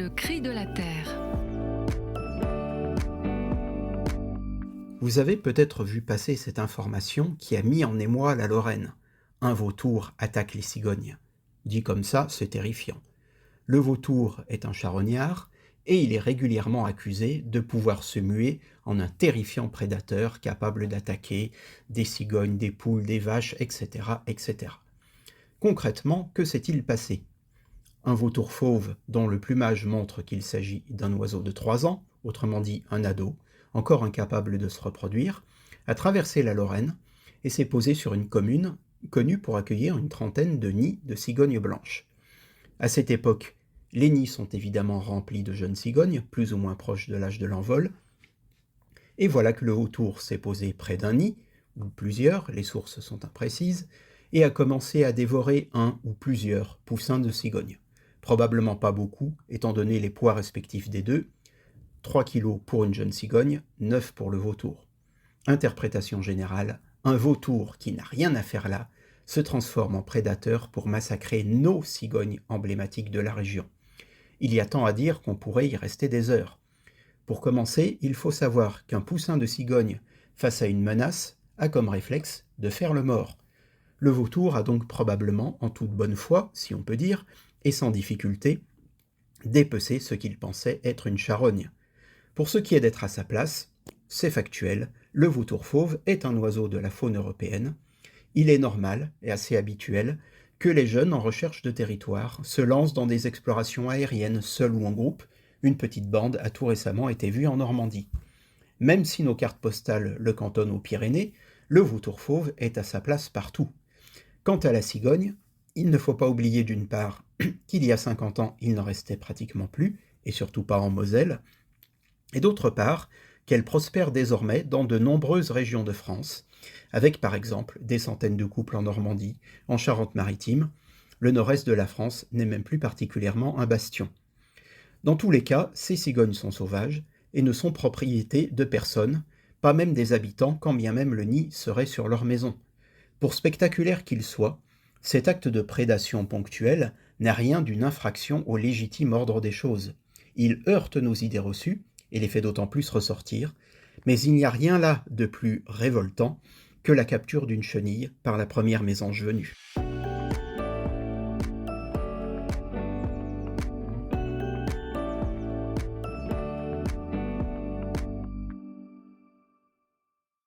Le cri de la terre. Vous avez peut-être vu passer cette information qui a mis en émoi la Lorraine. Un vautour attaque les cigognes. Dit comme ça, c'est terrifiant. Le vautour est un charognard et il est régulièrement accusé de pouvoir se muer en un terrifiant prédateur capable d'attaquer des cigognes, des poules, des vaches, etc., etc. Concrètement, que s'est-il passé? Un vautour fauve dont le plumage montre qu'il s'agit d'un oiseau de 3 ans, autrement dit un ado, encore incapable de se reproduire, a traversé la Lorraine et s'est posé sur une commune connue pour accueillir une trentaine de nids de cigognes blanches. À cette époque, les nids sont évidemment remplis de jeunes cigognes, plus ou moins proches de l'âge de l'envol, et voilà que le vautour s'est posé près d'un nid, ou plusieurs, les sources sont imprécises, et a commencé à dévorer un ou plusieurs poussins de cigognes. Probablement pas beaucoup, étant donné les poids respectifs des deux, 3 kilos pour une jeune cigogne, 9 pour le vautour. Interprétation générale, un vautour qui n'a rien à faire là se transforme en prédateur pour massacrer nos cigognes emblématiques de la région. Il y a tant à dire qu'on pourrait y rester des heures. Pour commencer, il faut savoir qu'un poussin de cigogne face à une menace a comme réflexe de faire le mort. Le vautour a donc probablement, en toute bonne foi, si on peut dire, et sans difficulté, dépecé ce qu'il pensait être une charogne. Pour ce qui est d'être à sa place, c'est factuel, le vautour fauve est un oiseau de la faune européenne. Il est normal et assez habituel que les jeunes en recherche de territoire se lancent dans des explorations aériennes, seuls ou en groupe. Une petite bande a tout récemment été vue en Normandie. Même si nos cartes postales le cantonnent aux Pyrénées, le vautour fauve est à sa place partout. Quant à la cigogne, il ne faut pas oublier d'une part qu'il y a 50 ans, il n'en restait pratiquement plus, et surtout pas en Moselle, et d'autre part qu'elle prospère désormais dans de nombreuses régions de France, avec par exemple des centaines de couples en Normandie, en Charente-Maritime. Le nord-est de la France n'est même plus particulièrement un bastion. Dans tous les cas, ces cigognes sont sauvages et ne sont propriété de personne, pas même des habitants, quand bien même le nid serait sur leur maison. Pour spectaculaire qu'il soit, cet acte de prédation ponctuelle n'a rien d'une infraction au légitime ordre des choses. Il heurte nos idées reçues et les fait d'autant plus ressortir, mais il n'y a rien là de plus révoltant que la capture d'une chenille par la première mésange venue.